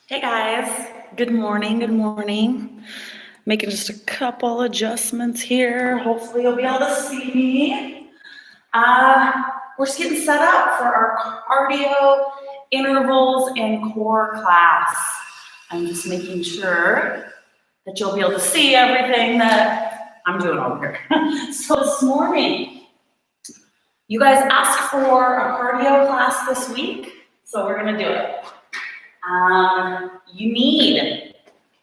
Hey guys, good morning, good morning. Making just a couple adjustments here. Hopefully you'll be able to see me. We're just getting set up for our cardio, intervals, and core class. I'm just making sure that you'll be able to see everything that I'm doing over here. So this morning, you guys asked for a cardio class this week, so we're gonna do it. You need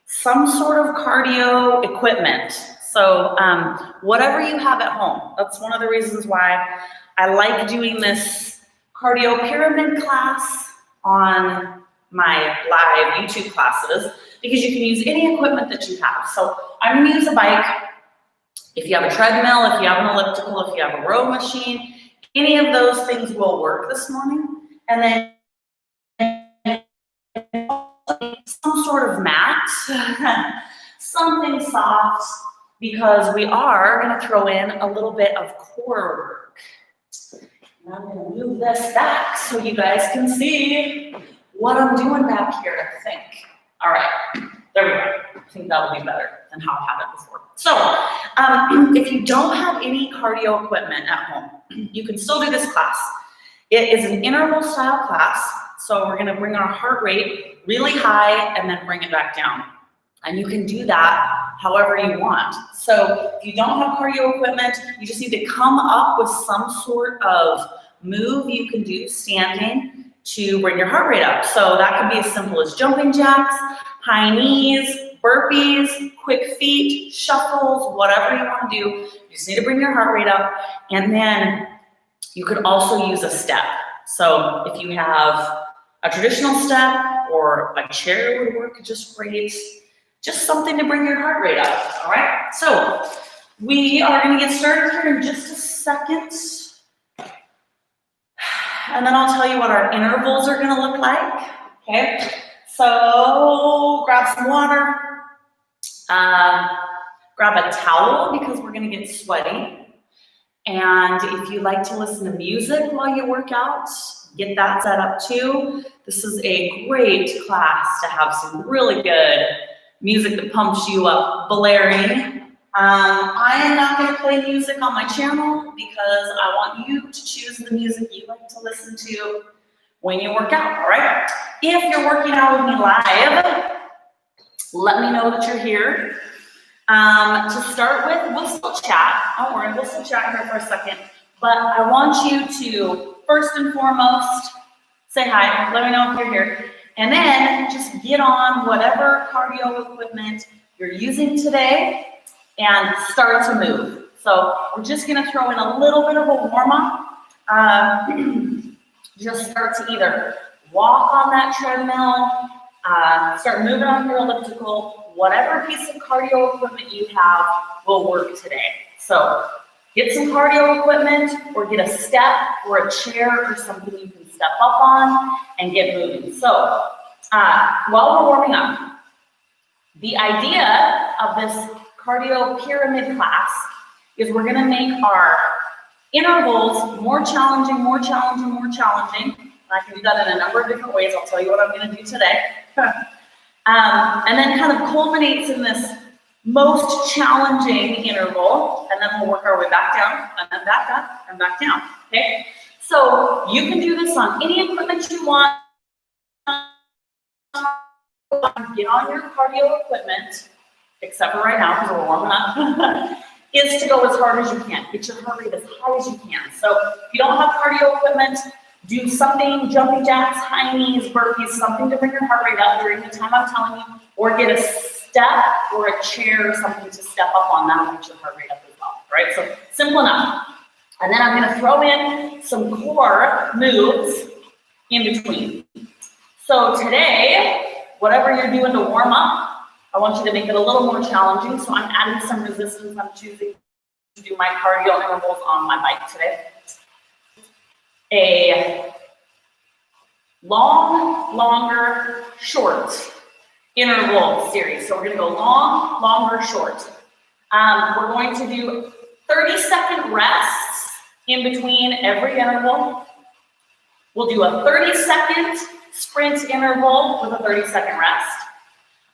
some sort of cardio equipment. So whatever you have at home, that's one of the reasons why I like doing this cardio pyramid class on my live YouTube classes, because you can use any equipment that you have. So I'm gonna use a bike. If you have a treadmill, if you have an elliptical, if you have a row machine, any of those things will work this morning. And then some sort of mat, something soft, because we are going to throw in a little bit of core work. And I'm going to move this back so you guys can see what I'm doing back here, I think. All right, there we go. I think that'll be better than how I had it before. So if you don't have any cardio equipment at home, you can still do this class. It is an interval style class. So we're gonna bring our heart rate really high and then bring it back down. And you can do that however you want. So if you don't have cardio equipment, you just need to come up with some sort of move you can do standing to bring your heart rate up. So that could be as simple as jumping jacks, high knees, burpees, quick feet, shuffles, whatever you want to do. You just need to bring your heart rate up. And then you could also use a step. So if you have a traditional step or a chair would work just great. Just something to bring your heart rate up, all right? So we are gonna get started here in just a second. And then I'll tell you what our intervals are gonna look like, okay? So grab some water, grab a towel because we're gonna get sweaty. And if you like to listen to music while you work out, get that set up too. This is a great class to have some really good music that pumps you up blaring. I am not going to play music on my channel because I want you to choose the music you like to listen to when you work out, all right? If you're working out with me live, let me know that you're here. To start with, we'll still chat. Don't worry, we'll still chat here for a second. But I want you to, first and foremost, say hi, let me know if you're here. And then just get on whatever cardio equipment you're using today and start to move. So we're just gonna throw in a little bit of a warm-up. Just start to either walk on that treadmill, start moving on your elliptical, whatever piece of cardio equipment you have will work today. So get some cardio equipment or get a step or a chair or something you can step up on and get moving. So while we're warming up, the idea of this cardio pyramid class is we're gonna make our intervals more challenging, more challenging, more challenging. And I can do that in a number of different ways. I'll tell you what I'm gonna do today. And then kind of culminates in this most challenging interval, and then we'll work our way back down, and then back up, and back down, okay? So you can do this on any equipment you want. Get on your cardio equipment, except for right now, because we're warming up, is to go as hard as you can. Get your heart rate as high as you can. So if you don't have cardio equipment, do something, jumping jacks, high knees, burpees, something to bring your heart rate up during the time I'm telling you, or get a step or a chair or something to step up on. That'll get your heart rate up as well, right? So simple enough. And then I'm gonna throw in some core moves in between. So today, whatever you're doing to warm up, I want you to make it a little more challenging. So I'm adding some resistance. I'm choosing to do my cardio intervals on my bike today. A longer, short interval series. So we're gonna go long, longer, short. We're going to do 30-second rests in between every interval. We'll do a 30-second sprint interval with a 30-second rest,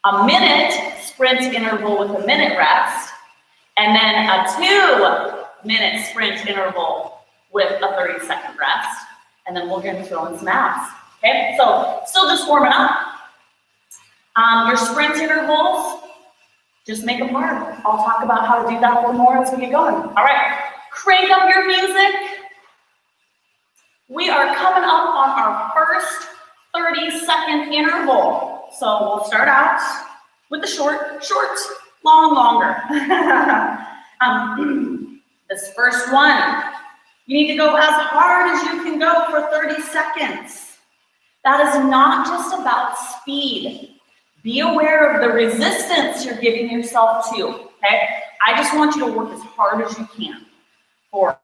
a minute sprint interval with a minute rest, and then a 2-minute sprint interval with a 30-second rest, and then we're gonna throw in some abs, okay? So, still just warming up. Your sprint intervals, just make them hard. I'll talk about how to do that a little more as we get going. All right, crank up your music. We are coming up on our first 30-second interval. So we'll start out with the short, long, longer. This first one, you need to go as hard as you can go for 30 seconds. That is not just about speed. Be aware of the resistance you're giving yourself to, okay? I just want you to work as hard as you can for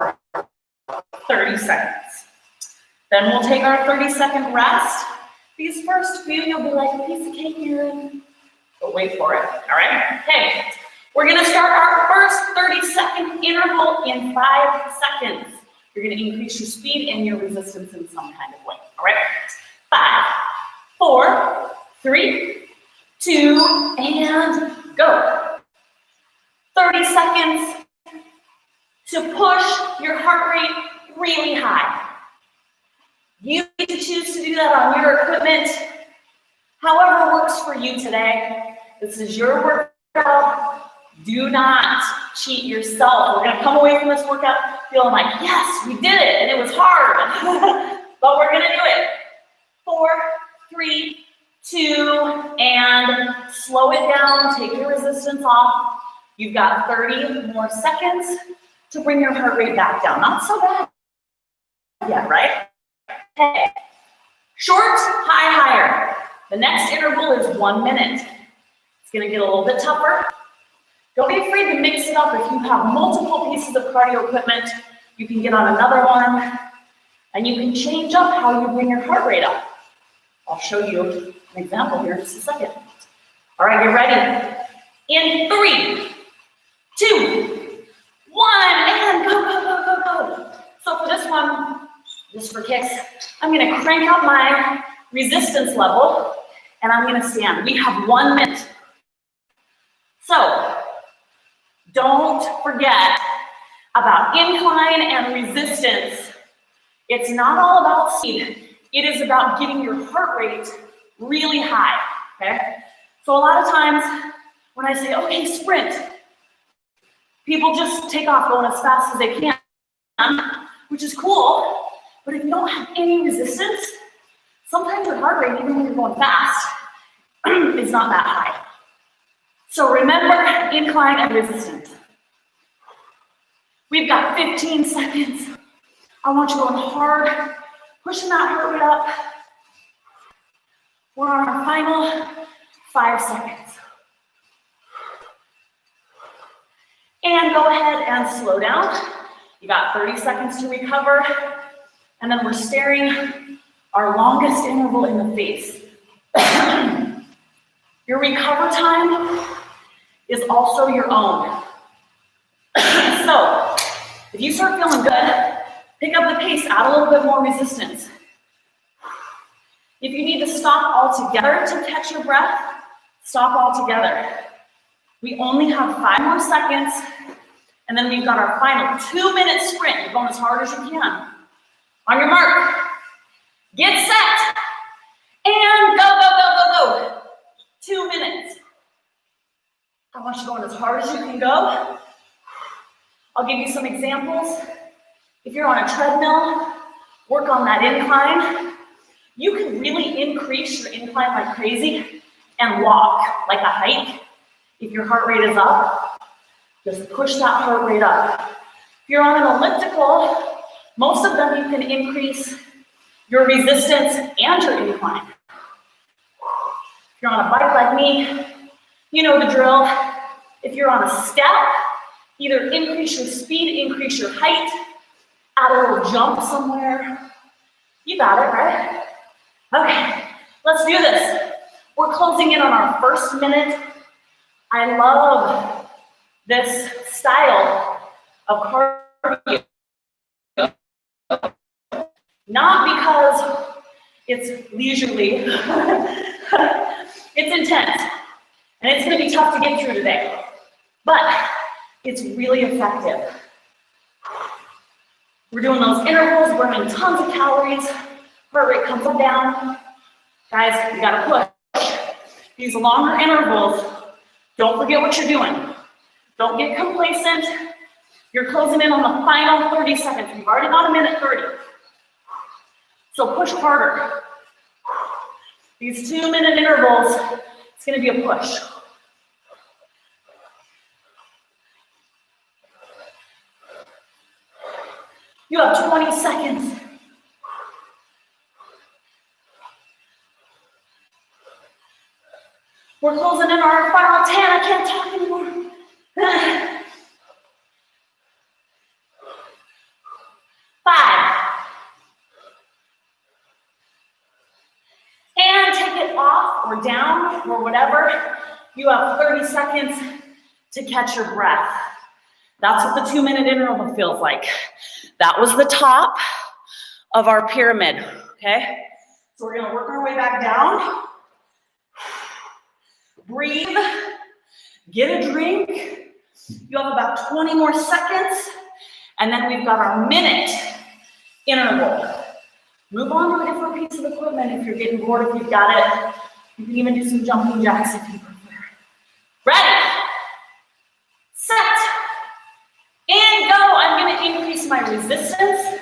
30 seconds. Then we'll take our 30-second rest. These first few, you'll be like a piece of cake, Erin. But wait for it, all right? Okay, we're gonna start our first 30-second interval in 5 seconds. You're gonna increase your speed and your resistance in some kind of way, all right? 5, 4, 3, 2, and go. 30 seconds to push your heart rate really high. You get to choose to do that on your equipment, however works for you today. This is your workout. Do not cheat yourself. We're gonna come away from this workout feeling like, yes, we did it, and it was hard, but we're gonna do it. 4, 3, 2, and slow it down, take your resistance off. You've got 30 more seconds to bring your heart rate back down. Not so bad yet, right? Okay. Short, high, higher. The next interval is 1 minute. It's gonna get a little bit tougher. Don't be afraid to mix it up. If you have multiple pieces of cardio equipment, you can get on another one, and you can change up how you bring your heart rate up. I'll show you an example here in just a second. All right, get ready. In 3, 2, 1, and go, go, go, go, go. So for this one, just for kicks, I'm gonna crank up my resistance level, and I'm gonna stand. We have 1 minute. So don't forget about incline and resistance. It's not all about speed. It is about getting your heart rate really high, okay? So a lot of times when I say, okay, sprint, people just take off going as fast as they can, which is cool, but if you don't have any resistance, sometimes your heart rate, even when you're going fast, is not that high. So remember incline and resistance. We've got 15 seconds. I want you going hard, pushing that heart rate up. We're on our final 5 seconds. And go ahead and slow down. You got 30 seconds to recover. And then we're staring our longest interval in the face. Your recover time is also your own. So, if you start feeling good, pick up the pace, add a little bit more resistance. If you need to stop altogether to catch your breath, stop altogether. We only have 5 more seconds, and then we've got our final 2-minute sprint. You're going as hard as you can. On your mark, get set, and go, go, go, go, go. 2 minutes. I want you going as hard as you can go. I'll give you some examples. If you're on a treadmill, work on that incline. You can really increase your incline like crazy and walk like a hike. If your heart rate is up, just push that heart rate up. If you're on an elliptical, most of them you can increase your resistance and your incline. If you're on a bike like me, you know the drill. If you're on a step, either increase your speed, increase your height, add a little jump somewhere. You got it, right? Okay, let's do this. We're closing in on our first minute. I love this style of cardio. Not because it's leisurely, it's intense, and it's gonna be tough to get through today, but it's really effective. We're doing those intervals, burning tons of calories, heart rate comes down. Guys, you gotta push. These longer intervals, don't forget what you're doing. Don't get complacent. You're closing in on the final 30 seconds. We've already got a minute 30. So push harder. These 2-minute intervals, it's gonna be a push. You have 20 seconds. We're closing in on our final 10. I can't talk anymore. 5. And take it off or down or whatever. You have 30 seconds to catch your breath. That's what the 2-minute interval feels like. That was the top of our pyramid, okay? So we're gonna work our way back down. Breathe, get a drink. You have about 20 more seconds, and then we've got our minute interval. Move on to a different piece of equipment if you're getting bored, if you've got it. You can even do some jumping jacks if you prefer. Ready, set, and go. I'm gonna increase my resistance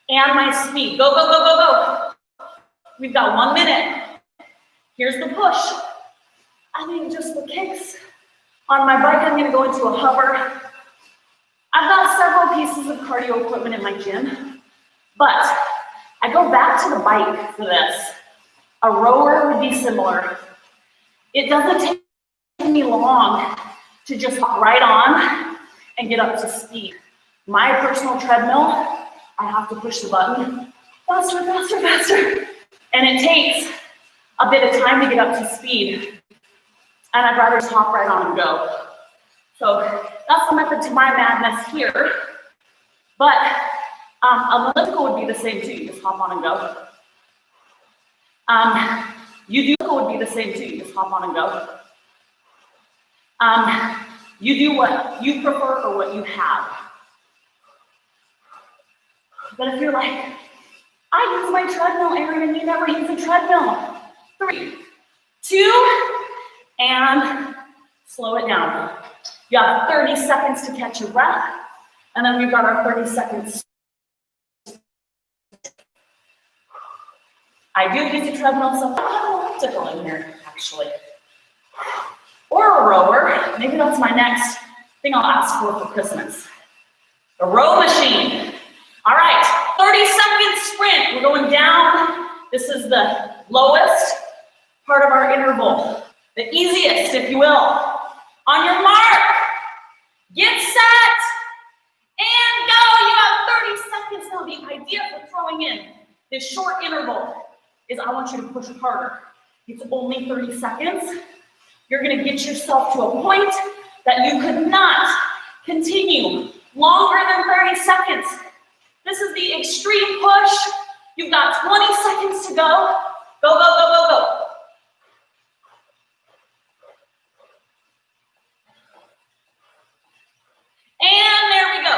and my speed. Go, go, go, go, go. We've got 1 minute. Here's the push. I think just the kicks. On my bike, I'm gonna go into a hover. I've got several pieces of cardio equipment in my gym, but I go back to the bike for this. A rower would be similar. It doesn't take me long to just hop right on and get up to speed. My personal treadmill, I have to push the button faster, faster, faster. And it takes a bit of time to get up to speed. And I'd rather just hop right on and go. So that's the method to my madness here. But elliptical would be the same too. You just hop on and go. You do would be the same too. You just hop on and go. You do what you prefer or what you have. But if you're like, I use my treadmill, Erin, and you never use a treadmill. 3, 2, and slow it down. You have 30 seconds to catch your breath, and then we've got our 30 seconds. I do use a treadmill, so I have an elliptical in here, actually. Or a rower. Maybe that's my next thing I'll ask for Christmas. The row machine. All right, 30-second sprint. We're going down. This is the lowest part of our interval. The easiest, if you will. On your mark, get set, and go. You have 30 seconds. Now, the idea for throwing in this short interval is I want you to push harder. It's only 30 seconds. You're gonna get yourself to a point that you could not continue longer than 30 seconds. This is the extreme push. You've got 20 seconds to go. Go, go, go, go, go. And there we go.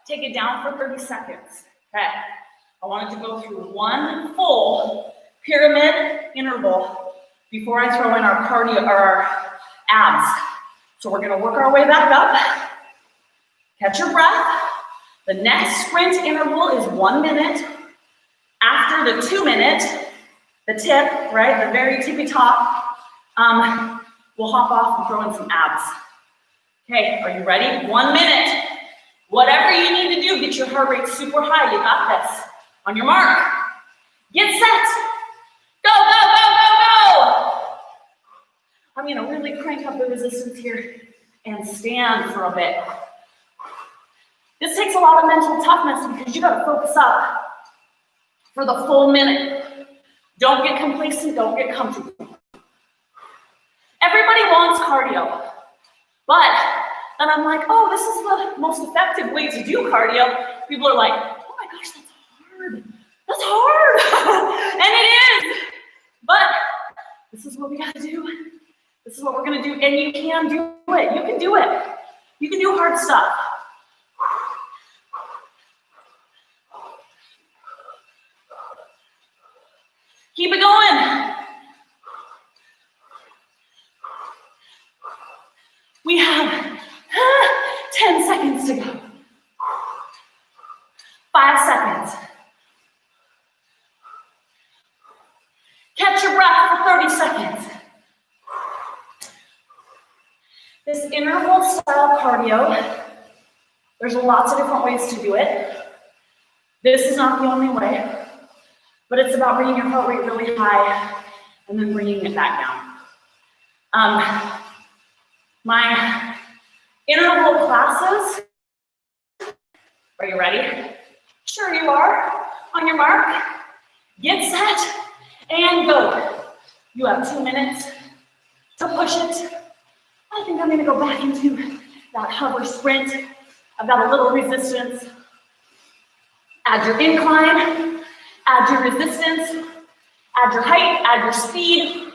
Take it down for 30 seconds. Okay. I wanted to go through one full pyramid interval before I throw in our cardio or our abs. So we're gonna work our way back up. Catch your breath. The next sprint interval is 1 minute. After the 2 minute, the tip, right, the very tippy top, we'll hop off and throw in some abs. Okay, are you ready? 1 minute. Whatever you need to do, get your heart rate super high. You got this. On your mark, get set. Go, go, go, go, go. I'm gonna really crank up the resistance here and stand for a bit. This takes a lot of mental toughness because you gotta focus up for the full minute. Don't get complacent, don't get comfortable. Everybody wants cardio, but then I'm like, oh, this is the most effective way to do cardio. People are like, oh my gosh, that's hard. That's hard, and it is, but this is what we gotta do. This is what we're gonna do, and you can do it. You can do it. You can do hard stuff. Keep it going. We have 10 seconds to go. 5 seconds. Catch your breath for 30 seconds. This interval style cardio, there's lots of different ways to do it. This is not the only way, but it's about bringing your heart rate really high and then bringing it back down. My interval classes, are you ready? Sure you are. On your mark, get set, and go. You have 2 minutes to push it. I think I'm gonna go back into that hover sprint. I've got a little resistance. Add your incline, add your resistance, add your height, add your speed,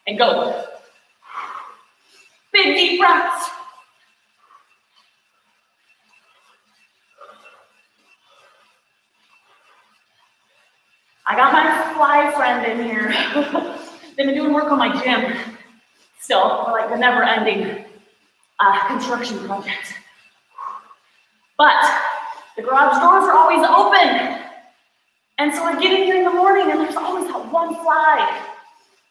and go. Big deep breaths. I got my fly friend in here. They've been doing work on my gym. Still, we're like the never-ending construction project. But the garage doors are always open. And so I get in here in the morning and there's always that one fly.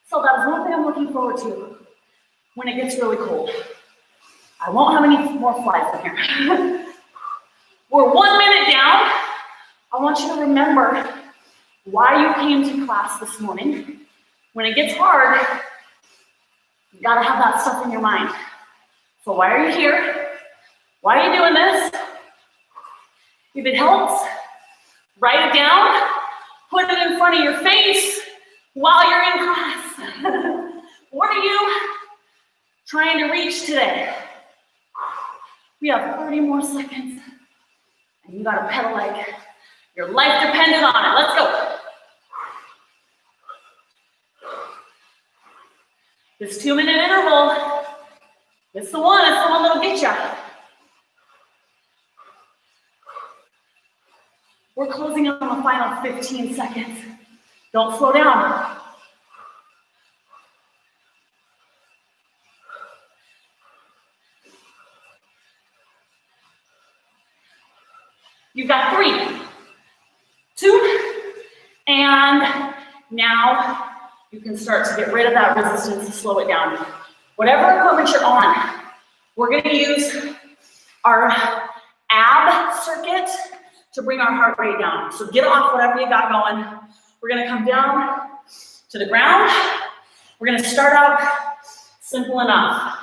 So that's one thing I'm looking forward to when it gets really cold. I won't have any more flies in here. We're 1 minute down. I want you to remember why you came to class this morning. When it gets hard, you gotta have that stuff in your mind. So why are you here? Why are you doing this? If it helps, write it down, put it in front of your face while you're in class. What are you trying to reach today? We have 30 more seconds, and you gotta pedal like your life depended on it. Let's go. This 2 minute interval, it's the one that'll get you. We're closing in on the final 15 seconds. Don't slow down. You've got 3, 2, and now you can start to get rid of that resistance and slow it down. Whatever equipment you're on, we're gonna use our ab circuit to bring our heart rate down. So get off whatever you got going. We're gonna come down to the ground. We're gonna start out simple enough,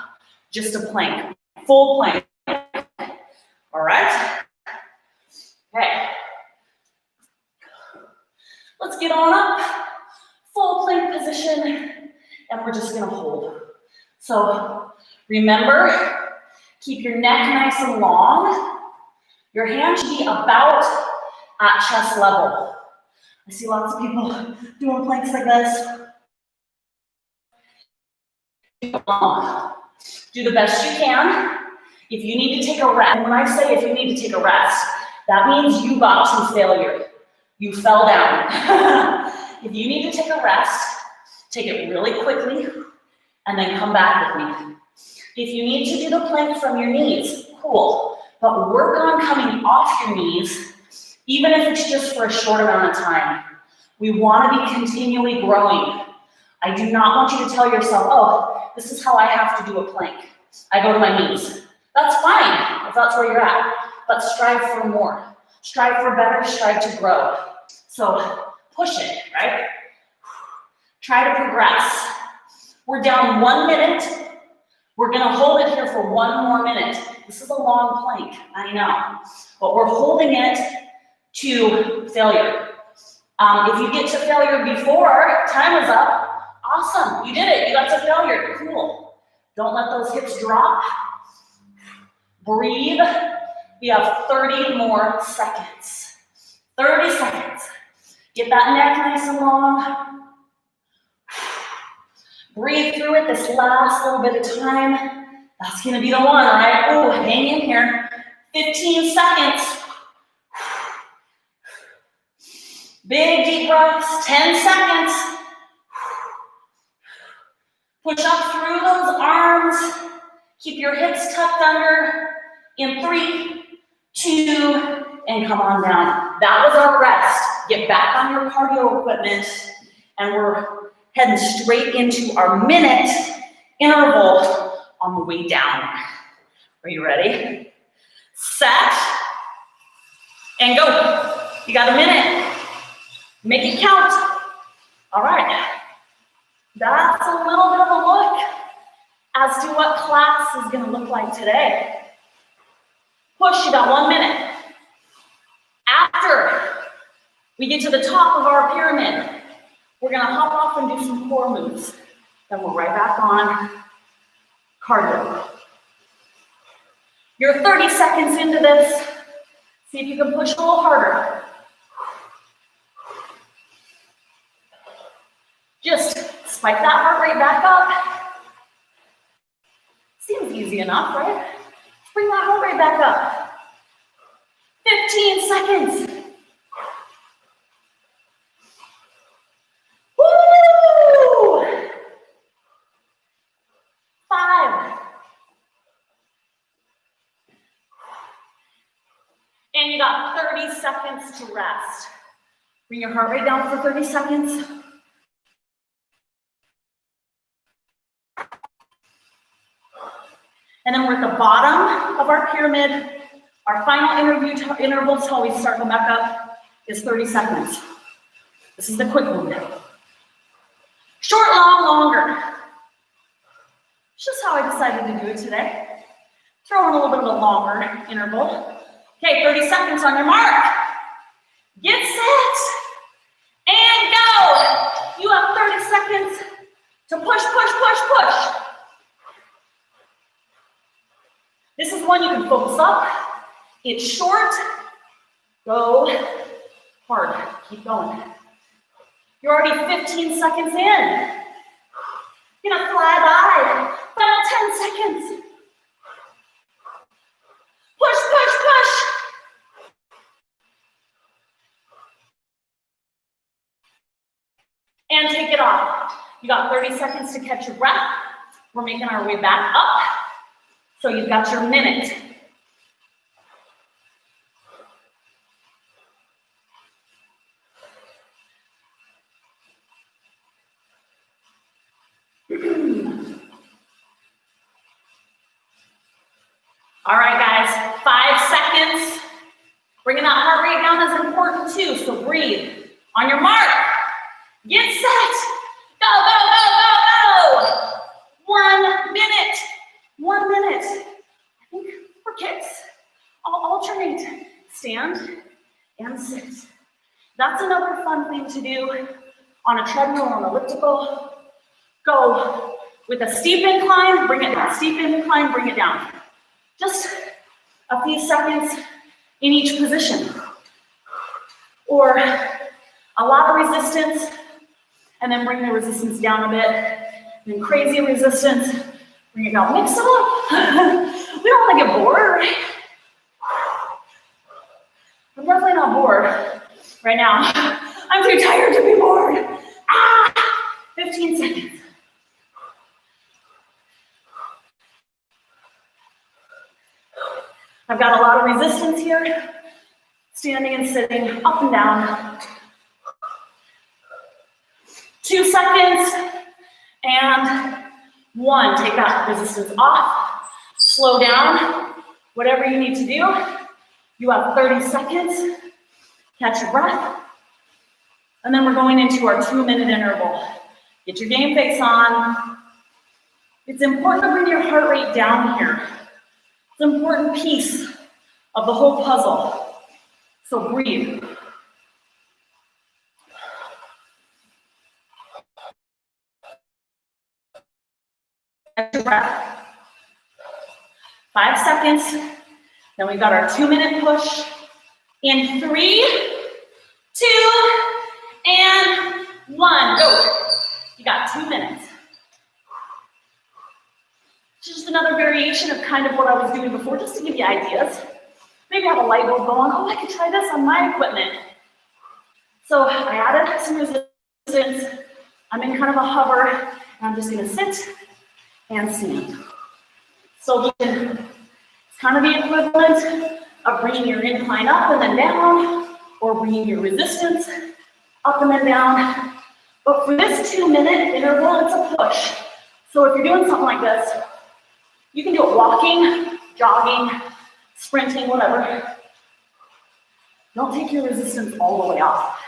just a plank, full plank. All right? Okay. Let's get on up, full plank position, and we're just gonna hold. So remember, keep your neck nice and long. Your hands should be about at chest level. I see lots of people doing planks like this. Do the best you can. If you need to take a rest, and when I say if you need to take a rest, that means you got some failure. You fell down. If you need to take a rest, take it really quickly and then come back with me. If you need to do the plank from your knees, cool. But work on coming off your knees, even if it's just for a short amount of time. We want to be continually growing. I do not want you to tell yourself, oh, this is how I have to do a plank. I go to my knees. That's fine if that's where you're at, but strive for more. Strive for better, strive to grow. So push it, right? Try to progress. We're down 1 minute. We're gonna hold it here for 1 more minute. This is a long plank, I know, but we're holding it to failure. If you get to failure before time is up, awesome, you did it, you got to failure, cool. Don't let those hips drop. Breathe. We have 30 more seconds. 30 seconds. Get that neck nice and long. Breathe through it this last little bit of time. That's gonna be the one, right? Oh, hang in here. 15 seconds. Big deep breaths, 10 seconds. Push up through those arms. Keep your hips tucked under in 3, 2, and come on down. That was our rest. Get back on your cardio equipment, and we're heading straight into our minute interval on the way down. Are you ready? Set, and go. You got a minute. Make it count. All right. That's a little bit of a look as to what class is going to look like today. Push, you got 1 minute. After we get to the top of our pyramid, we're going to hop off and do some core moves. Then we're right back on cardio. You're 30 seconds into this. See if you can push a little harder. Just spike that heart rate back up. Seems easy enough, right? Let's bring that heart rate back up. 15 seconds. Woo! 5. And you got 30 seconds to rest. Bring your heart rate down for 30 seconds. And then we're at the bottom of our pyramid. Our final interval until we start going back up is 30 seconds. This is the quick one. Short, long, longer. It's just how I decided to do it today. Throw in a little bit of a longer interval. Okay, 30 seconds on your mark. Get set. And go. You have 30 seconds to push, push, push, push. This is one you can focus up. It's short. Go hard. Keep going. You're already 15 seconds in. You're gonna fly by. Final 10 seconds. Push, push, push. And take it off. You got 30 seconds to catch your breath. We're making our way back up. So you've got your minute. All right, guys, 5 seconds. Bringing that heart rate down is important too, so breathe. On your mark, get set. Go, go, go, go, go. 1 minute. 1 minute. I think for kicks, I'll alternate stand and sit. That's another fun thing to do on a treadmill or an elliptical. Go with a steep incline, bring it down. Steep incline, bring it down. Just a few seconds in each position. Or a lot of resistance, and then bring the resistance down a bit. Then crazy resistance. Bring it down, mix it up. We don't want to get bored, right? I'm definitely not bored right now. I'm too tired to be bored. 15 seconds. I've got a lot of resistance here. Standing and sitting, up and down. 2 seconds, and 1. Take that resistance off. Slow down. Whatever you need to do. You have 30 seconds. Catch your breath. And then we're going into our 2-minute interval. Get your game face on. It's important to bring your heart rate down here. It's an important piece of the whole puzzle. So breathe. Catch your breath. 5 seconds. Then we've got our 2-minute push. In 3, 2, got 2 minutes. Just another variation of kind of what I was doing before, just to give you ideas. Maybe have a light bulb going, oh, I could try this on my equipment. So I added some resistance. I'm in kind of a hover, and I'm just gonna sit and stand. So it's kind of the equivalent of bringing your incline up and then down, or bringing your resistance up and then down. But for this 2-minute interval, it's a push. So if you're doing something like this, you can do it walking, jogging, sprinting, whatever. Don't take your resistance all the way off.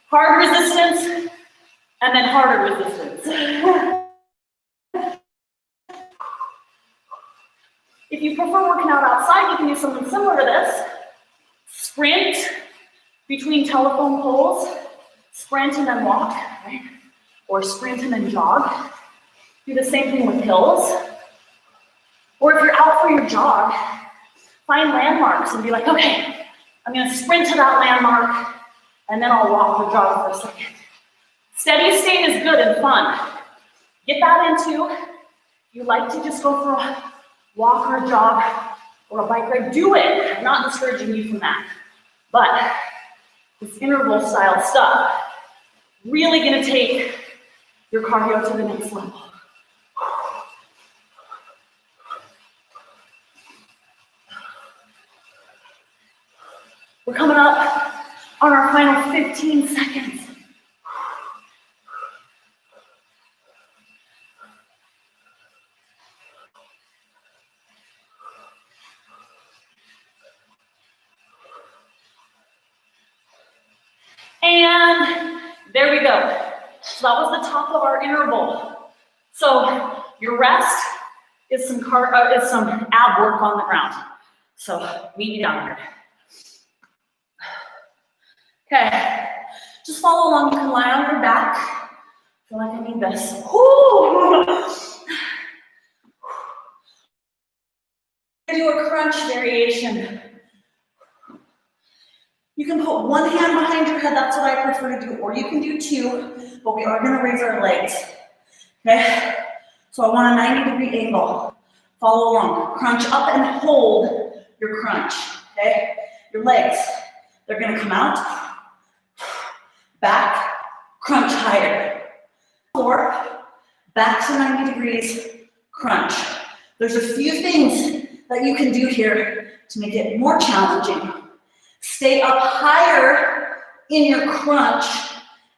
Hard resistance, and then harder resistance. If you prefer working out outside, you can do something similar to this. Sprint between telephone poles, sprint and then walk, right? Or sprint and then jog. Do the same thing with hills. Or if you're out for your jog, find landmarks and be like, okay, I'm gonna sprint to that landmark and then I'll walk or jog for a second. Steady state is good and fun. Get that into. If you like to just go for a walk or a jog or a bike ride, do it. I'm not discouraging you from that. But this interval style stuff, really gonna take your cardio to the next level. We're coming up on our final 15 seconds. And there we go. So that was the top of our interval. So your rest is some ab work on the ground. So meet me down here. Okay, just follow along. You can lie on your back. I feel like I need this. Woo! Do a crunch variation. You can put one hand behind your head. That's what I prefer to do. Or you can do two, but we are going to raise our legs. Okay, so I want a 90-degree angle. Follow along. Crunch up and hold your crunch. Okay, your legs, they're going to come out. Back, crunch higher. Or back to 90 degrees, crunch. There's a few things that you can do here to make it more challenging. Stay up higher in your crunch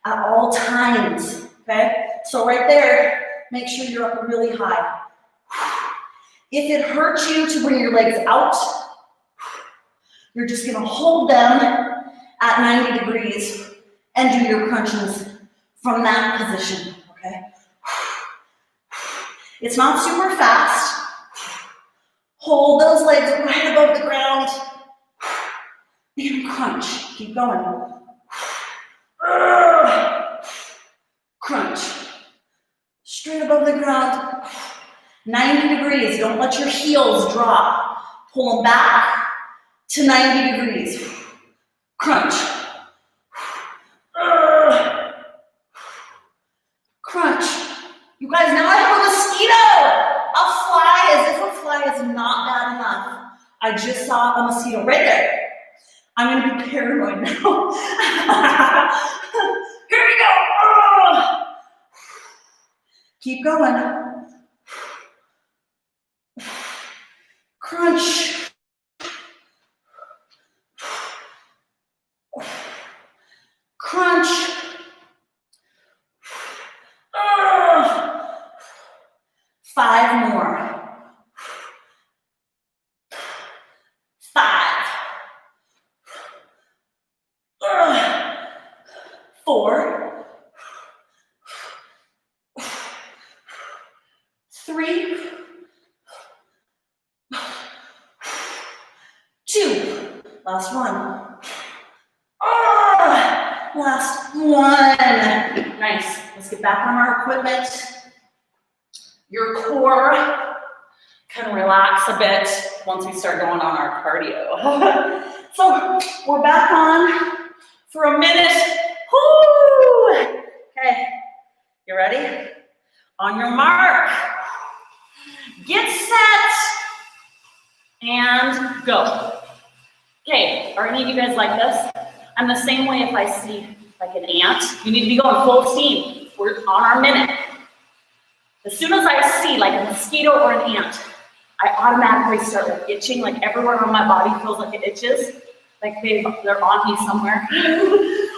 at all times, okay? So right there, make sure you're up really high. If it hurts you to bring your legs out, you're just gonna hold them at 90 degrees and do your crunches from that position, okay? It's not super fast. Hold those legs right above the ground and crunch. Keep going. Crunch. Straight above the ground. 90 degrees. Don't let your heels drop. Pull them back to 90 degrees. Crunch. Crunch. You guys, now I have a mosquito. A fly, as if a fly is not bad enough. I just saw a mosquito right there. I'm gonna be paranoid now. Here we go. Keep going. Crunch. Crunch. 5 more. 5. 4. 3. 2. Last one. Last one. Nice. Let's get back on our equipment. Your core can relax a bit once we start going on our cardio. So we're back on for a minute. Woo! Okay, you ready? On your mark. Get set. And go. Okay, are any of you guys like this? I'm the same way if I see like an ant. You need to be going full steam. We're on our minute. As soon as I see like a mosquito or an ant, I automatically start like itching, like everywhere on my body feels like it itches, like they're on me somewhere.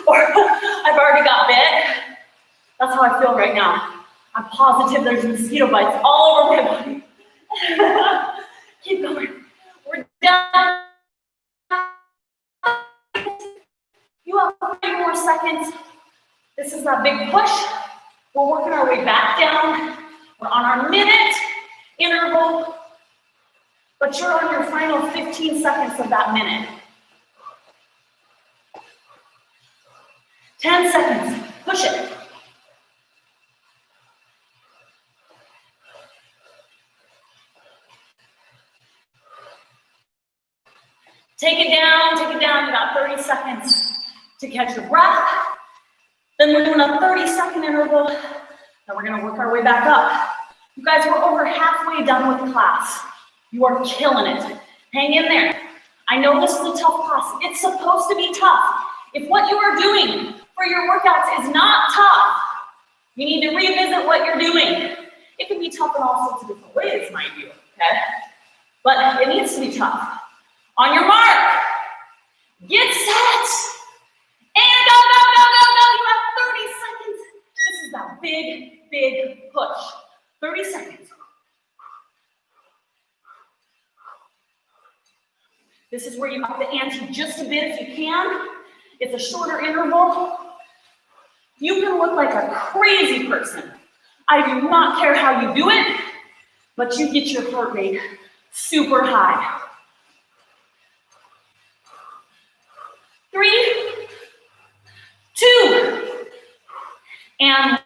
Or I've already got bit. That's how I feel right now. I'm positive there's mosquito bites all over my body. Keep going. We're done. You have 3 more seconds. This is that big push. We're working our way back down. We're on our minute interval, but you're on your final 15 seconds of that minute. 10 seconds. Push it. Take it down, take it down. You got 30 seconds to catch your breath. Then we're doing a 30-second interval. Then we're gonna work our way back up. You guys, we're over halfway done with class. You are killing it. Hang in there. I know this is a tough class. It's supposed to be tough. If what you are doing for your workouts is not tough, you need to revisit what you're doing. It can be tough in all sorts of different ways, mind you, okay? But it needs to be tough. On your mark, get set, and go, go, go, go, go. You have 30 seconds. This is that big, big push. 30 seconds. This is where you up the ante just a bit if you can. It's a shorter interval. You can look like a crazy person. I do not care how you do it, but you get your heart rate super high. 3, 2, and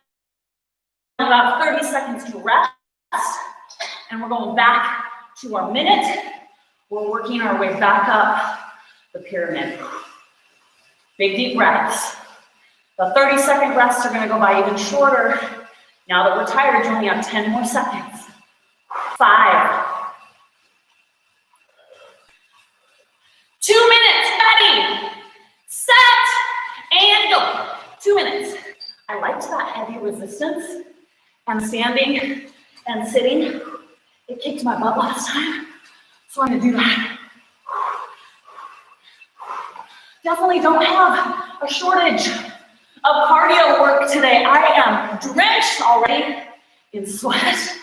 about 30 seconds to rest. And we're going back to our minute. We're working our way back up the pyramid. Big deep breaths. The 30-second rests are gonna go by even shorter. Now that we're tired, you only have 10 more seconds. 5. 2 minutes, ready, set, and go. 2 minutes. I liked that heavy resistance and standing and sitting. It kicked my butt last time, so I'm gonna do that. Definitely don't have a shortage of cardio work today. I am drenched already in sweat.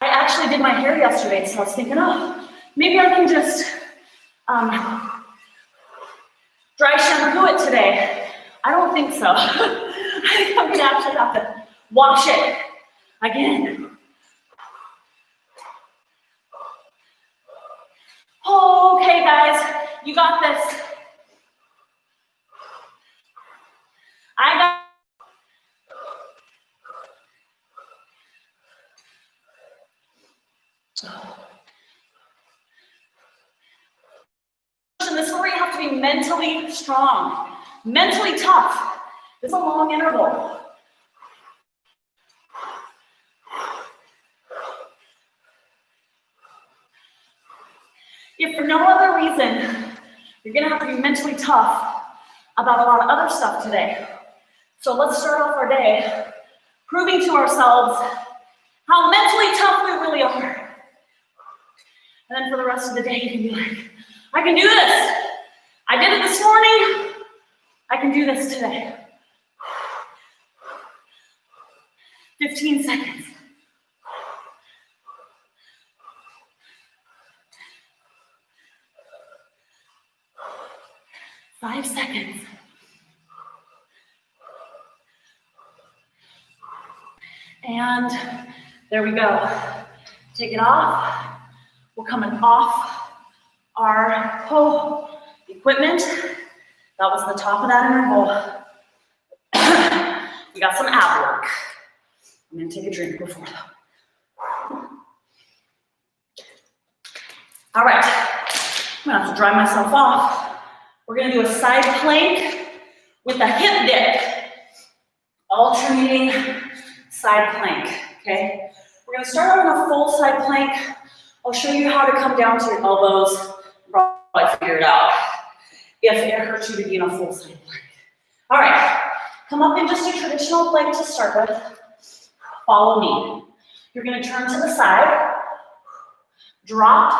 I actually did my hair yesterday, so I was thinking, oh, maybe I can just dry shampoo it today. I don't think so. I think I'm gonna actually have to wash it again. Okay, guys, you got this. I got. This is where you have to be mentally strong, mentally tough. It's a long interval. If for no other reason, you're gonna have to be mentally tough about a lot of other stuff today. So let's start off our day proving to ourselves how mentally tough we really are. And then for the rest of the day, you can be like, I can do this. I did it this morning. I can do this today. 15 seconds. Five seconds. And there we go. Take it off. We're coming off our equipment. That was the top of that interval. We got some ab work. I'm gonna take a drink before though. All right, I'm gonna have to dry myself off. We're gonna do a side plank with a hip dip, alternating side plank, okay? We're gonna start out on a full side plank. I'll show you how to come down to your elbows. Probably figure it out if it hurts you to be in a full side plank. All right, come up in just a traditional plank to start with. Follow me. You're gonna turn to the side, drop,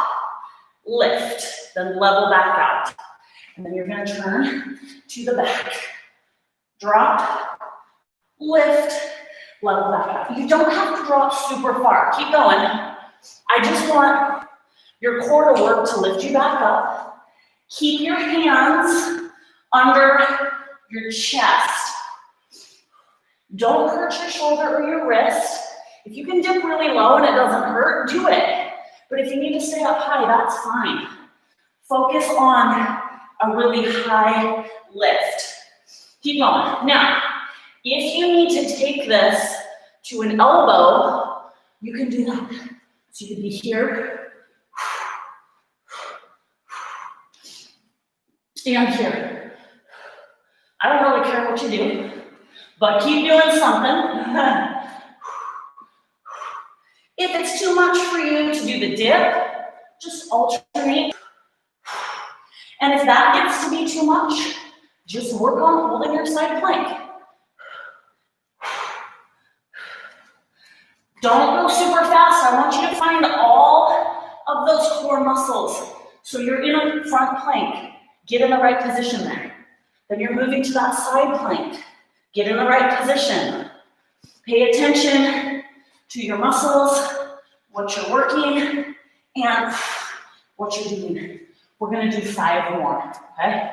lift, then level back out. And then you're gonna turn to the back. Drop, lift, level back out. You don't have to drop super far. Keep going. I just want your core to work to lift you back up. Keep your hands under your chest. Don't hurt your shoulder or your wrist. If you can dip really low and it doesn't hurt, do it. But if you need to stay up high, that's fine. Focus on a really high lift. Keep going. Now, if you need to take this to an elbow, you can do that. So you can be here, and here. I don't really care what you do, but keep doing something. If it's too much for you to do the dip, just alternate. And if that gets to be too much, just work on holding your side plank. Don't go super fast. I want you to find all of those core muscles. So you're in a front plank. Get in the right position there. Then you're moving to that side plank. Get in the right position. Pay attention to your muscles, what you're working, and what you're doing. We're gonna do 5 more, okay?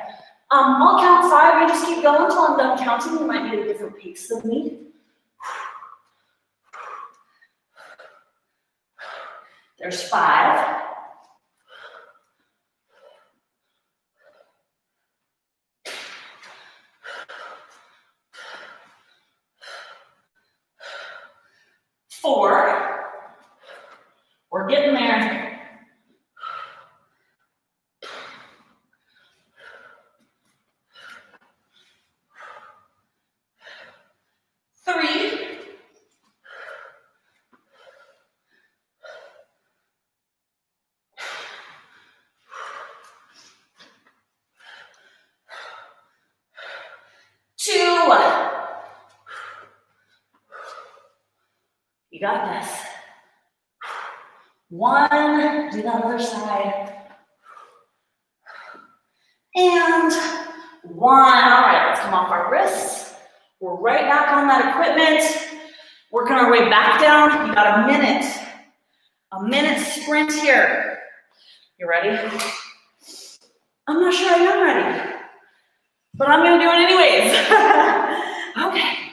I'll count 5, you just keep going until I'm done counting. You might be at a different pace than me. There's 5. 4. We're getting there. 3. 2. You got this. 1. Do the other side. And 1. All right, let's come off our wrists. We're right back on that equipment. Working our way back down. You got a minute. A minute sprint here. You ready? I'm not sure I am ready, but I'm gonna do it anyways. Okay,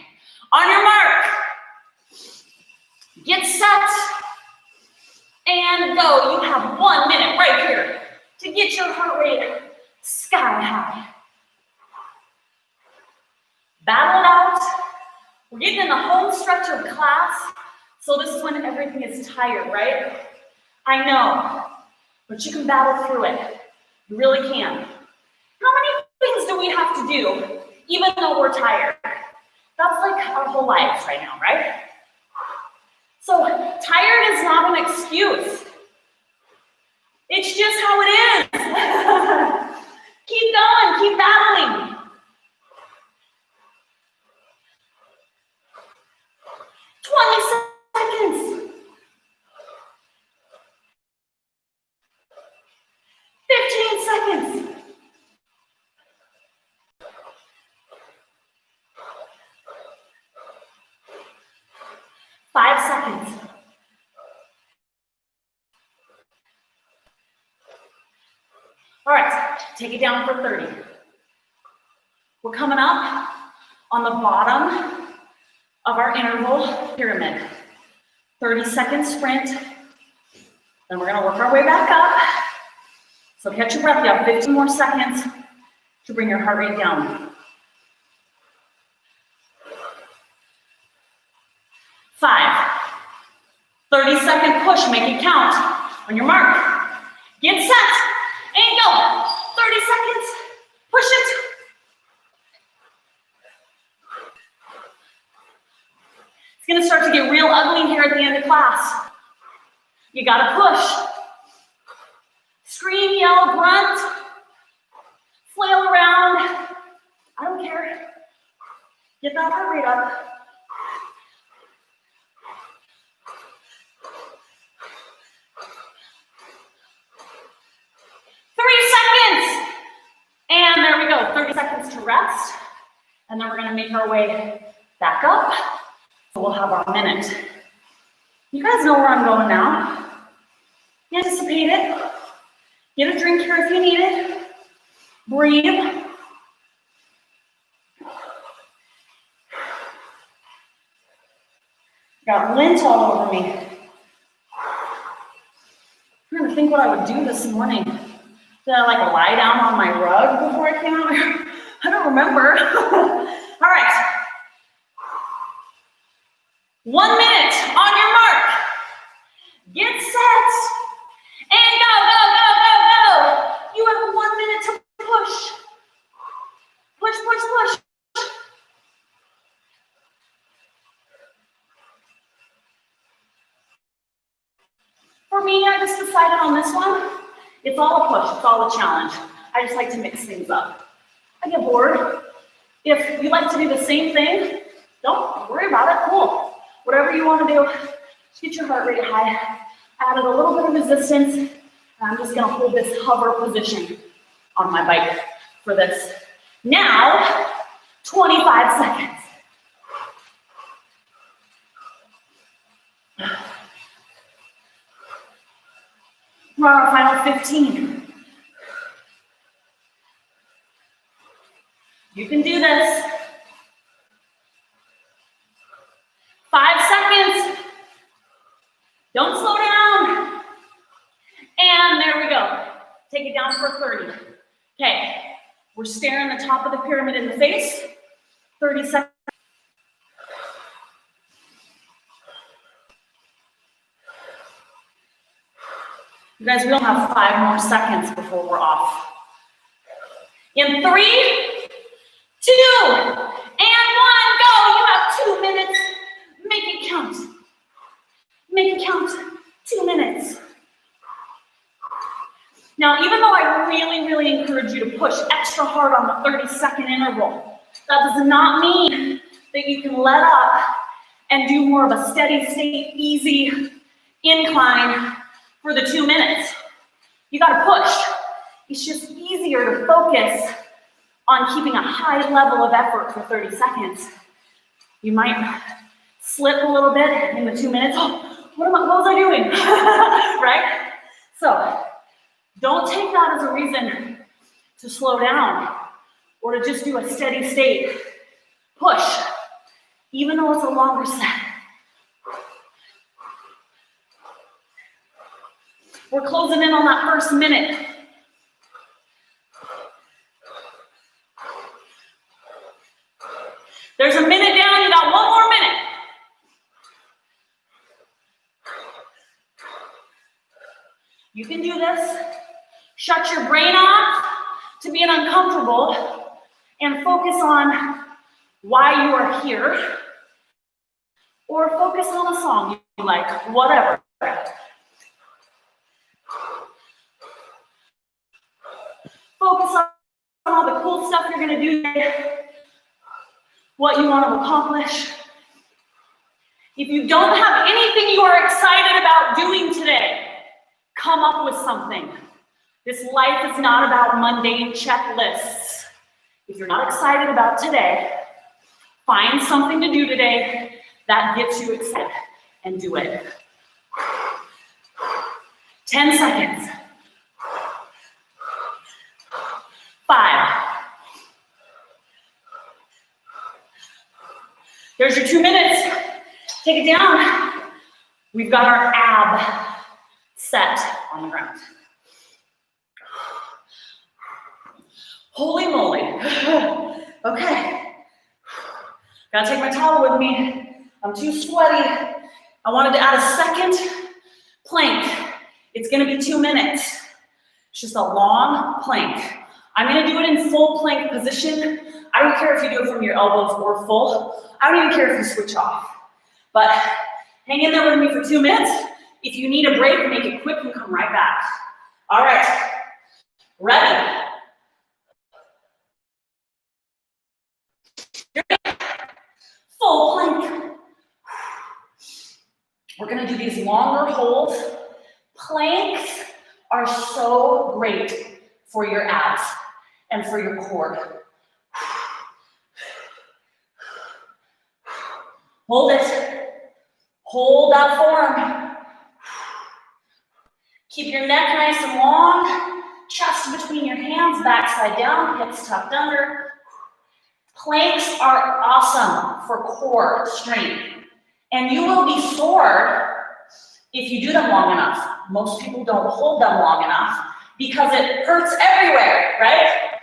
on your mark, get set, and go. You have 1 minute right here to get your heart rate sky high. Battle it out. We're getting in the home stretch of class, so this is when everything is tired, right? I know, but you can battle through it. You really can. How many things do we have to do, even though we're tired? That's like our whole lives right now, right? So tired is not an excuse. It's just how it is. Keep going, keep battling. 20 seconds. 15 seconds. 5 seconds. All right, take it down for 30. We're coming up on the bottom of our interval pyramid. 30-second sprint. Then we're gonna work our way back up. So catch your breath. You have 15 more seconds to bring your heart rate down. 5. 30-second push, make it count. On your mark, get set, and go. 30 seconds, push it. gonna start to get real ugly here at the end of class. You gotta push. Scream, yell, grunt, flail around. I don't care. Get that heart rate up. And there we go, 30 seconds to rest. And then we're gonna make our way back up. So we'll have our minute. You guys know where I'm going now. Anticipate it. Get a drink here if you need it. Breathe. Got lint all over me. I'm trying to think what I would do this morning. Did I like lie down on my rug before I came out here? I don't remember. All right. 1 minute on your mark. Get set. And go, go, go, go, go. You have 1 minute to push. Push, push, push. For me, I just decided on this one. It's all a push, it's all a challenge. I just like to mix things up. I get bored. If you like to do the same thing, don't worry about it, cool. Whatever you want to do, just get your heart rate high. Added a little bit of resistance, and I'm just gonna hold this hover position on my bike for this. Now, 25 seconds. We're on our final 15. You can do this. 5 seconds. Don't slow down. And there we go. Take it down for 30. Okay, we're staring the top of the pyramid in the face. 30 seconds. You guys, we don't have 5 more seconds before we're off. In 3, 2, and 1, go. You have 2 minutes. Make it count. Make it count. 2 minutes. Now, even though I really, really encourage you to push extra hard on the 30-second interval, that does not mean that you can let up and do more of a steady state, easy incline for the 2 minutes. You gotta push. It's just easier to focus on keeping a high level of effort for 30 seconds. You might slip a little bit in the 2 minutes. Oh, what was I doing? Right? So don't take that as a reason to slow down or to just do a steady state push, even though it's a longer set. We're closing in on that first minute. There's a minute down, you got 1 more minute. You can do this. Shut your brain off to being uncomfortable and focus on why you are here, or focus on a song you like, whatever. Focus on all the cool stuff you're gonna do today, what you want to accomplish. If you don't have anything you are excited about doing today, come up with something. This life is not about mundane checklists. If you're not excited about today, find something to do today that gets you excited and do it. 10 seconds. 5. There's your 2 minutes. Take it down. We've got our ab set on the ground. Holy moly. Okay. Gotta take my towel with me. I'm too sweaty. I wanted to add a second plank. It's gonna be 2 minutes. It's just a long plank. I'm gonna do it in full plank position. I don't care if you do it from your elbows or full. I don't even care if you switch off. But hang in there with me for 2 minutes. If you need a break, make it quick and come right back. All right, ready? Full plank. We're gonna do these longer holds. Planks are so great for your abs and for your core. Hold it. Hold that form. Keep your neck nice and long. Chest between your hands, backside down, hips tucked under. Planks are awesome for core strength. And you will be sore if you do them long enough. Most people don't hold them long enough because it hurts everywhere, right?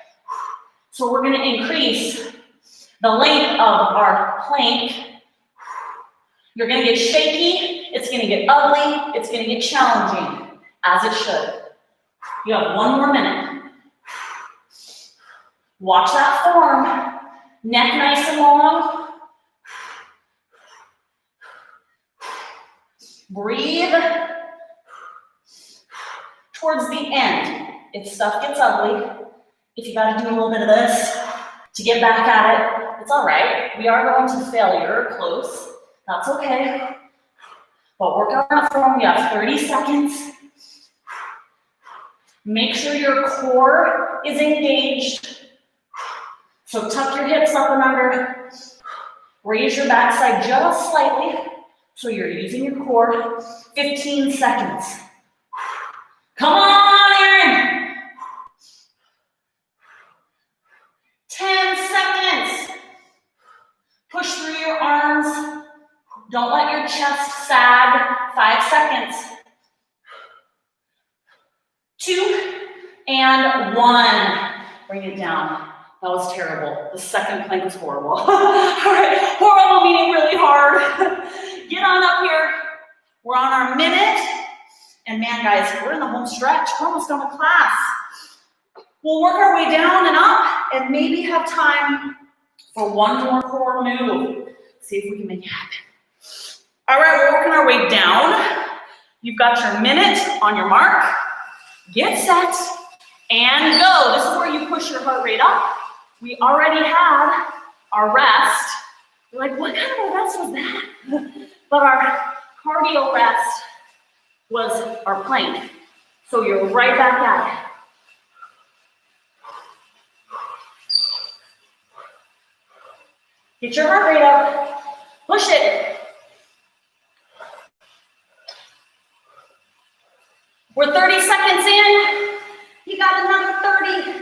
So we're gonna increase the length of our plank. You're gonna get shaky, it's gonna get ugly, it's gonna get challenging, as it should. You have 1 more minute. Watch that form. Neck nice and long. Breathe. Towards the end, if stuff gets ugly, if you gotta do a little bit of this to get back at it, it's all right. We are going to failure close. That's okay. But work on that form. You have 30 seconds. Make sure your core is engaged. So tuck your hips up and under. Raise your backside just slightly. So you're using your core. 15 seconds. Come on, Aaron. 10 seconds. Push through your arms. Don't let your chest sag. 5 seconds. 2 and 1. Bring it down. That was terrible. The second plank was horrible. All right, horrible meaning really hard. Get on up here. We're on our minute. And man, guys, we're in the home stretch. We're almost done with class. We'll work our way down and up and maybe have time for 1 more core move. See if we can make it happen. All right, we're working our way down. You've got your minute on your mark. Get set and go. This is where you push your heart rate up. We already had our rest. You're like, what kind of a rest was that? But our cardio rest was our plank. So you're right back at it. Get your heart rate up. Push it. We're 30 seconds in. You got another 30.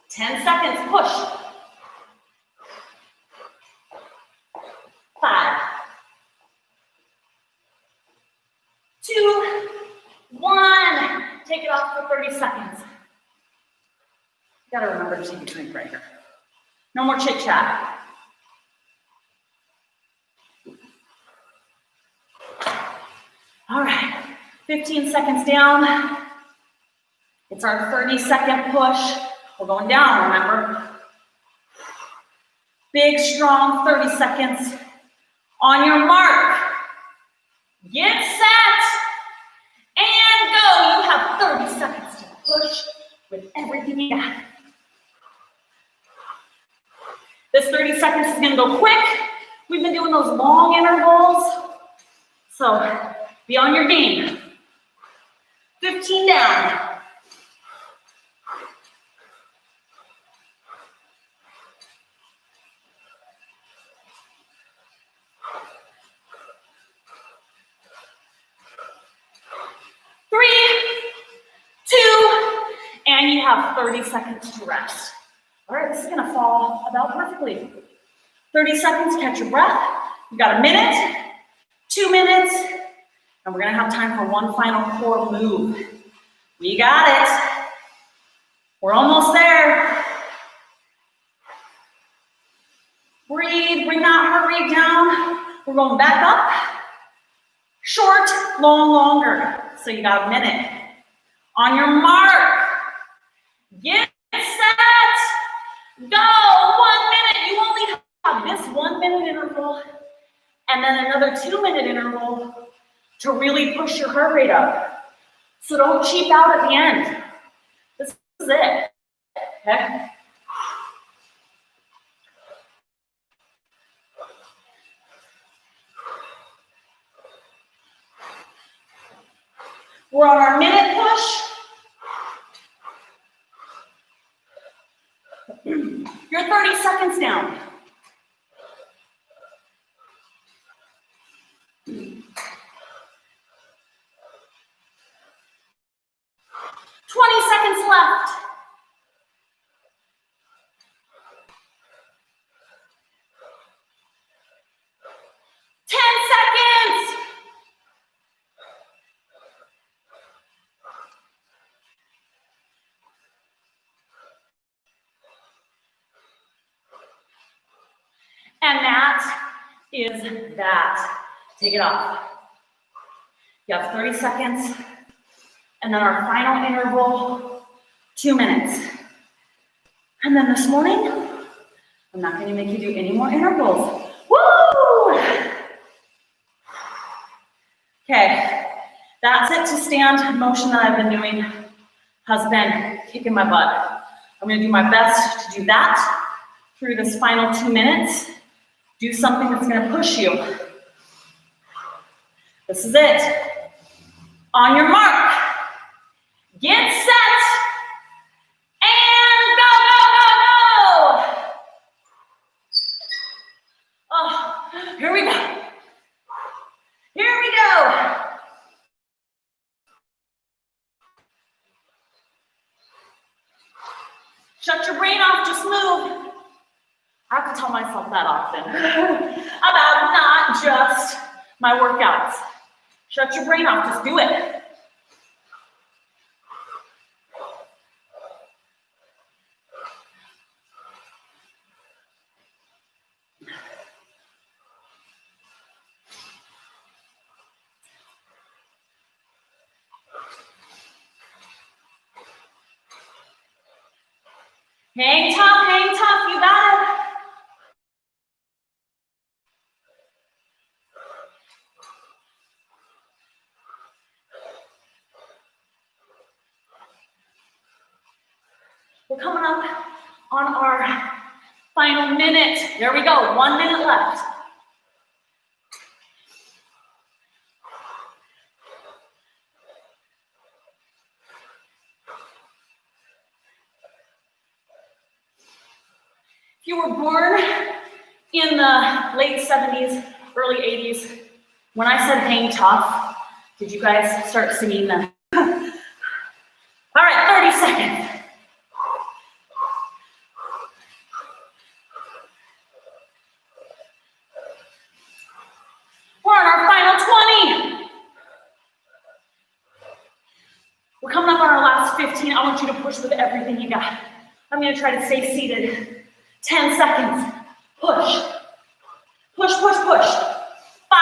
10 seconds, push. 5, 2, 1. Take it off for 30 seconds. You gotta remember to take a drink right here. No more chit chat. All right, 15 seconds down. It's our 30-second push. We're going down, remember? Big, strong 30 seconds. On your mark. Get set. And go. You have 30 seconds to push with everything you got. This 30 seconds is going to go quick. We've been doing those long intervals. So be on your game. 15 down. 3, 2, and you have 30 seconds to rest. All right, this is gonna fall about perfectly. 30 seconds, catch your breath. You got a minute, 2 minutes, and we're gonna have time for one final core move. We got it. We're almost there. Breathe, bring that heart rate down. We're going back up. Short, long, longer. So you got a minute. On your mark, get set, go. 1 minute. You only have this 1 minute interval and then another 2 minute interval to really push your heart rate up. So don't cheap out at the end. This is it, okay? We're on our minute push. You're 30 seconds down. 20 seconds left. 10 seconds. And that is that. Take it off. You have 30 seconds. And then our final interval, 2 minutes. And then this morning, I'm not going to make you do any more intervals. Woo! Okay, that's it to stand motion that I've been doing has been kicking my butt. I'm going to do my best to do that through this final 2 minutes. Do something that's going to push you. This is it. On your mark, get set, and go, go, go, go. Oh, here we go. Here we go. Shut your brain off, just move. I have to tell myself that often about not just my workouts. Shut your brain off, just do it. Hang tough, you got it. We're coming up on our final minute. There we go, 1 minute left. If you were born in the late 70s, early 80s, when I said hang tough, did you guys start singing them? All right, 30 seconds. We're on our final 20. We're coming up on our last 15. I want you to push with everything you got. I'm going to try to stay seated. 10 seconds. Push. Push, push, push. 5,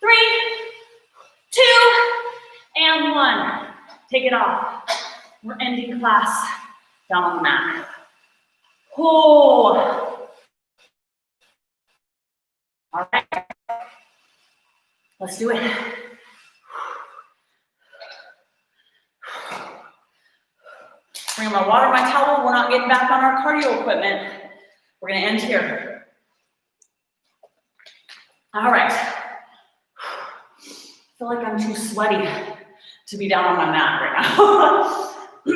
3, 2, and 1. Take it off. We're ending class down on the mat. Oh. All right. Let's do it. Bring my water, my towel. We're not getting back on our cardio equipment. We're going to end here. All right. I feel like I'm too sweaty to be down on my mat right now. We're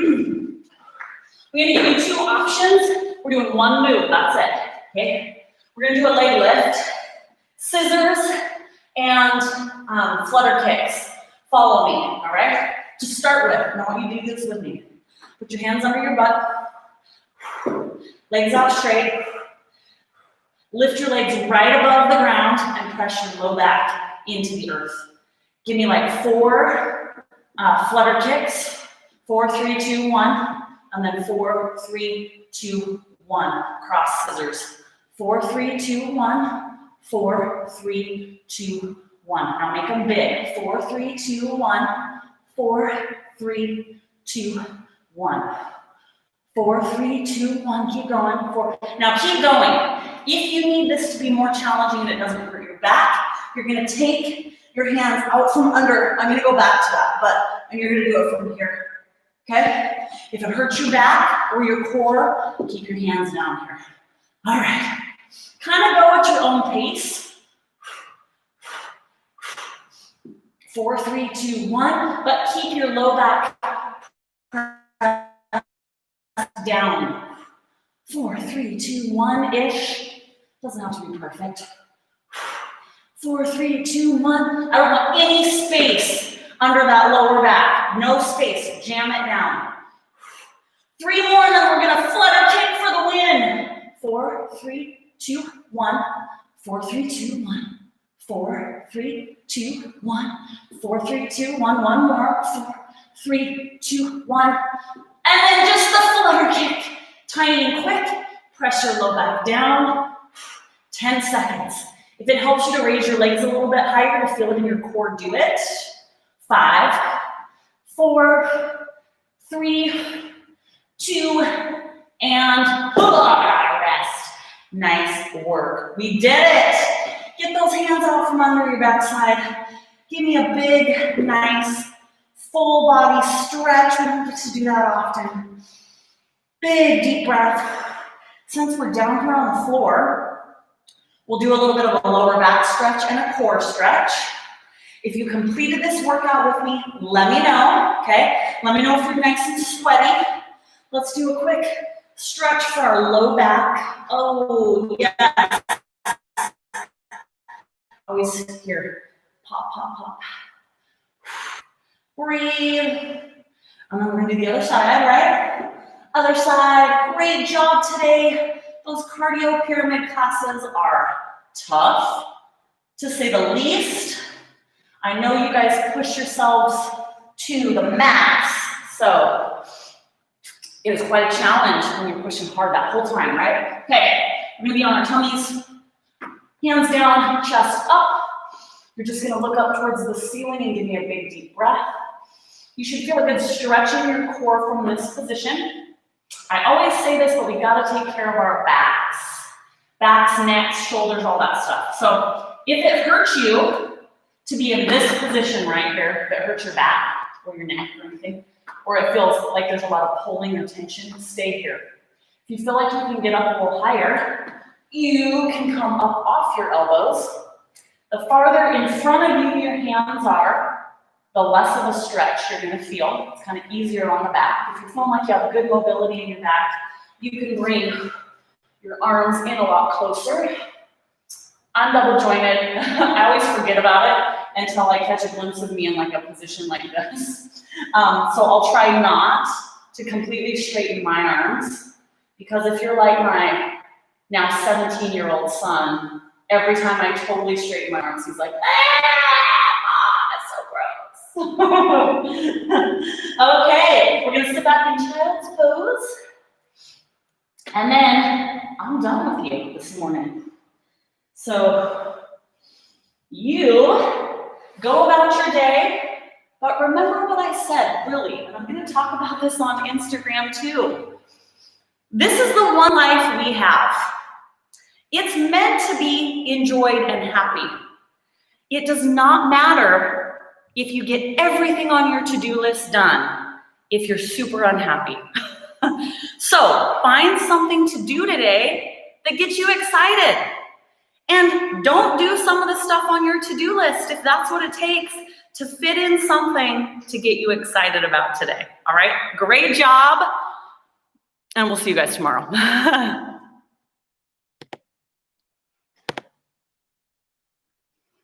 going to give you 2 options. We're doing 1 move. That's it. Okay. We're going to do a leg lift, scissors, and flutter kicks. Follow me. All right. To start with, and I want you to do this with me. Put your hands under your butt, legs out straight. Lift your legs right above the ground and press your low back into the earth. Give me like 4 flutter kicks. 4, 3, 2, 1, and then 4, 3, 2, 1. Cross scissors. 4, 3, 2, 1. 4, 3, 2, 1. Now make them big. 4, 3, 2, 1. 4, 3, 2, 1. 4, 3, 2, 1. Keep going. 4. Now keep going. If you need this to be more challenging and it doesn't hurt your back, you're going to take your hands out from under. I'm going to go back to that, and you're going to do it from here. Okay? If it hurts your back or your core, keep your hands down here. All right. Kind of go at your own pace. 4, 3, 2, 1. But keep your low back down. 4, 3, 2, 1-ish. Doesn't have to be perfect. 4, 3, 2, 1. I don't want any space under that lower back. No space. Jam it down. 3 more, and then we're going to flutter kick for the win. 4, 3, 2, 1. 4, 3, 2, 1. 4, 3, 2, 1. 4, 3, 2, 1. One more. 4, 3, 2, 1. And then just the flutter kick. Tiny and quick. Press your low back down. 10 seconds. If it helps you to raise your legs a little bit higher to feel it in your core, do it. 5, 4, 3, 2, and rest. Nice work. We did it. Get those hands out from under your backside. Give me a big, nice, full body stretch. We don't get to do that often. Big, deep breath. Since we're down here on the floor, we'll do a little bit of a lower back stretch and a core stretch. If you completed this workout with me, let me know, okay? Let me know if you're nice and sweaty. Let's do a quick stretch for our low back. Oh, yes. Always here. Pop, pop, pop. Breathe. And then we're going to do the other side, right? Other side. Great job today. Those cardio pyramid classes are tough, to say the least. I know you guys push yourselves to the max, so it was quite a challenge when you're pushing hard that whole time, right? Okay, we're gonna be on our tummies, hands down, chest up. You're just gonna look up towards the ceiling and give me a big deep breath. You should feel a good stretch in your core from this position. I always say this, but we gotta take care of our backs. Backs, necks, shoulders, all that stuff. So if it hurts you to be in this position right here, if it hurts your back or your neck or anything, or it feels like there's a lot of pulling or tension, stay here. If you feel like you can get up a little higher, you can come up off your elbows. The farther in front of you your hands are, the less of a stretch you're gonna feel. It's kind of easier on the back. If you're feeling like you have good mobility in your back, you can bring your arms in a lot closer. I'm double jointed. I always forget about it until I catch a glimpse of me in like a position like this. So I'll try not to completely straighten my arms, because if you're like my now 17-year-old son, every time I totally straighten my arms, he's like, Mom, it's so gross. Okay, we're gonna sit back in child's pose. And then I'm done with you this morning. So you go about your day, but remember what I said, really, and I'm going to talk about this on Instagram too. This is the one life we have. It's meant to be enjoyed and happy. It does not matter if you get everything on your to-do list done if you're super unhappy. So find something to do today that gets you excited. And don't do some of the stuff on your to-do list if that's what it takes to fit in something to get you excited about today. All right? Great job. And we'll see you guys tomorrow.